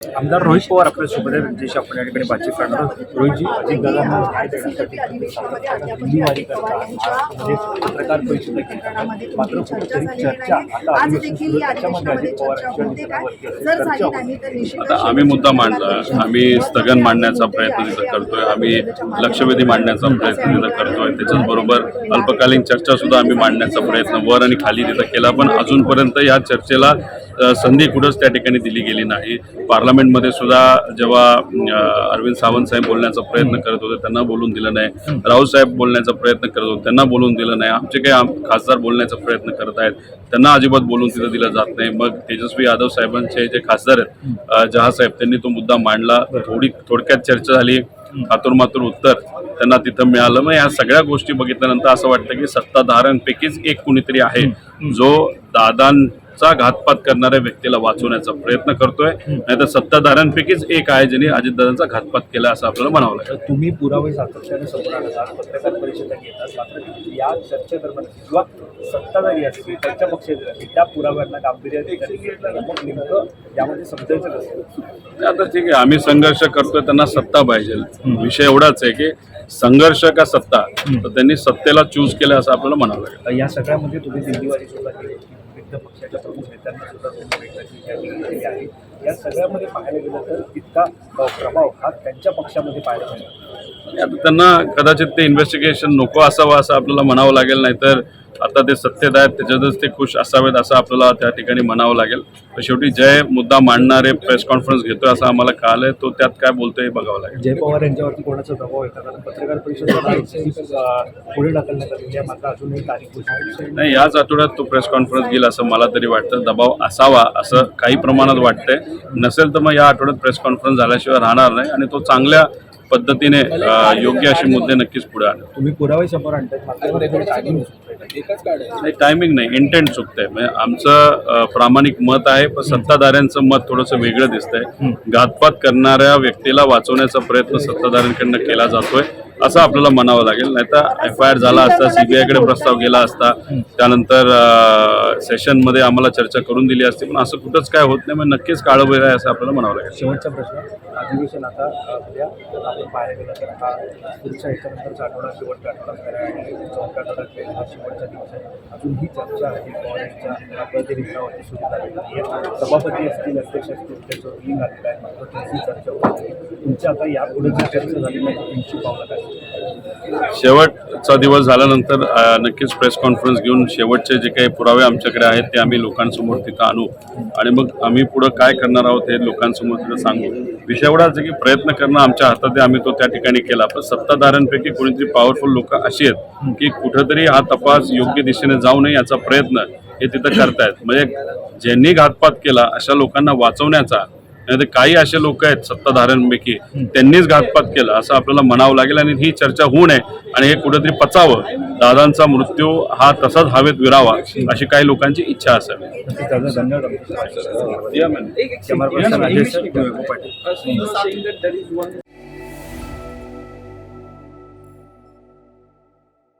आमदार रोहित पवार आपल्यासोबत आहे, ज्यांच्याशी आपण या ठिकाणी बातचीत करणार आहोत. रोहितजी, अजितदादांना काय देण्यासाठी दिल्लीवारी करता म्हणजे पत्रकार परिषद घेतात, मात्र कुठेतरी चर्चा आता अधिवेशन त्याच्यामध्ये अजित पवार आता आम्ही मुद्दा मांडला, आम्ही स्थगन मांडण्याचा प्रयत्न तिथं करतोय, आम्ही लक्षवेधी मांडण्याचा प्रयत्न तिथं करतोय, त्याच्याचबरोबर अल्पकालीन चर्चा सुद्धा आम्ही मांडण्याचा प्रयत्न वर आणि खाली तिथं केला, पण अजूनपर्यंत या चर्चेला संधी कुठंच त्या ठिकाणी दिली गेली नाही. पार्लमेंटमध्ये सुद्धा जेव्हा अरविंद सावंत साहेब बोलण्याचा प्रयत्न करत होते त्यांना बोलून दिलं नाही, राऊत साहेब बोलण्याचा प्रयत्न करत होते त्यांना बोलून दिलं नाही, आमचे काही खासदार बोलण्याचा प्रयत्न करत आहेत त्यांना अजिबात बोलून तिथं दिलं जात नाही. मग तेजस्वी यादव साहेबांचे जे खासदार आहेत जहा साहेब त्यांनी तो मुद्दा मांडला, थोडक्यात चर्चा झाली, मातूर उत्तर त्यांना तिथं मिळालं. मग या सगळ्या गोष्टी बघितल्यानंतर असं वाटतं की सत्ताधाऱ्यांपैकीच एक कुणीतरी आहे जो दादांचा घातपात करणाऱ्या व्यक्तीला वाचवण्याचा प्रयत्न करतोय, नाहीतर सत्ताधाऱ्यांपैकीच एक आहे ज्यांनी अजितदादांचा घातपात केला असं आपल्याला म्हणावं लागेल. तुम्ही पुरावे सातत्याने समोर आणतात, पत्रकार परिषदा घेतात, मात्र या चर्चेदरम्यान किंवा सत्ताधारी असतील त्यांच्या पक्षातील असतील त्या पुराव्यांना गांभीर्य घेतलं, मग नेमकं यामध्ये समजायचं कसं? आता ठीक आहे, आम्ही संघर्ष करतोय, त्यांना सत्ता पाहिजे. विषय एवढाच आहे की संघर्ष का सत्ता, तर त्यांनी सत्तेला चूज केलं असं आपल्याला म्हणावं लागेल. या सगळ्यामध्ये तुम्ही दिल्लीवारी सुद्धा केली, विविध पक्षाच्या प्रमुख नेत्यांना सुद्धा तुम्ही भेटण्याची आहे. या सगळ्यामध्ये पाहायला गेलं तर तितका प्रभाव हा त्यांच्या पक्षामध्ये पाहायला मिळाला. आता त्यांना कदाचित ते इन्व्हेस्टिगेशन नको असावं असं आपल्याला म्हणावं लागेल, नाहीतर आता ते सत्तेत आहेत त्याच्यातच ते खुश असावेत असं आपल्याला त्या ठिकाणी म्हणावं लागेल. शेवटी जय मुद्दा मांडणारे प्रेस कॉन्फरन्स घेतोय असं आम्हाला कळालंय, तो त्यात काय बोलतोय हे बघावं लागेल. जय पवार यांच्यावरती कोणाचा दबाव येतात, कारण पत्रकार परिषद पुढे ढकलण्यात आलेली आहे, मात्र अजूनही तारीख नाही, याच आठवड्यात तो प्रेस कॉन्फरन्स घेईल असं मला तरी वाटतं. दबाव असावा असं काही प्रमाणात वाटतंय, नसेल तर मग या आठवड्यात प्रेस कॉन्फरन्स झाल्याशिवाय राहणार नाही आणि तो चांगल्या पद्धतीने योग्य असे मुद्दे नक्कीच पुढे आणले. तुम्ही पुरावे समोर आणतात, नाही टायमिंग नाही, इंटेंट चुकतंय. म्हणजे आमचं प्रामाणिक मत आहे, पण सत्ताधाऱ्यांचं मत थोडंसं वेगळं दिसतंय. घातपात करणाऱ्या व्यक्तीला वाचवण्याचा प्रयत्न सत्ताधाऱ्यांकडनं केला जातोय असं आपल्याला म्हणावं लागेल. नाहीतर FIR झाला असता, CBI प्रस्ताव गेला असता, त्यानंतर सेशनमध्ये आम्हाला चर्चा करून दिली असती, पण असं कुठंच काय होत नाही. मग नक्कीच काळं आहे असं आपल्याला म्हणावं लागेल. शेवटचा प्रश्न, अधिवेशन आता उद्या आपण पाहायला गेलं तर हा पुढच्या ह्याच्यानंतरचा आठवडा शेवटचा आठवडा आणि चौथ्या आठवड्यात हा शेवटचा दिवस आहे. अजून ही चर्चा आहे पवारांच्या प्रतिनिधींवरती सुरू झालेली आहे. सभापती असतील, अध्यक्ष असतील, त्याचं रुलिंग आलेलं आहे, मात्र त्याची चर्चा होती. तुमच्या आता यापुढे जी चर्चा झाली नाही तुमची पावलं काय? शेवटचा दिवस झाल्यानंतर नक्कीच प्रेस कॉन्फरन्स घेऊन शेवटचे जे काही पुरावे आमच्याकडे आहेत ते आम्ही लोकांसमोर तिथं आणू आणि मग आम्ही पुढं काय करणार आहोत हे लोकांसमोर तिथं सांगू. विषय एवढाच आहे की प्रयत्न करणं आमच्या हातात आहे, आम्ही तो त्या ठिकाणी केला. पण सत्ताधाऱ्यांपैकी कोणीतरी पॉवरफुल लोक अशी आहेत की कुठंतरी हा तपास योग्य दिशेने जाऊ नये याचा प्रयत्न हे तिथं करतायत. म्हणजे ज्यांनी घातपात केला अशा लोकांना वाचवण्याचा, नाही काही असे लोक आहेत सत्ताधाऱ्यांपैकी त्यांनीच घातपात केला असं आपल्याला म्हणावं लागेल आणि ही चर्चा होऊ नये आणि हे कुठेतरी पचावं. दादांचा मृत्यू हा तसाच हवेत विरावा अशी काही लोकांची इच्छा असावी. धन्यवाद.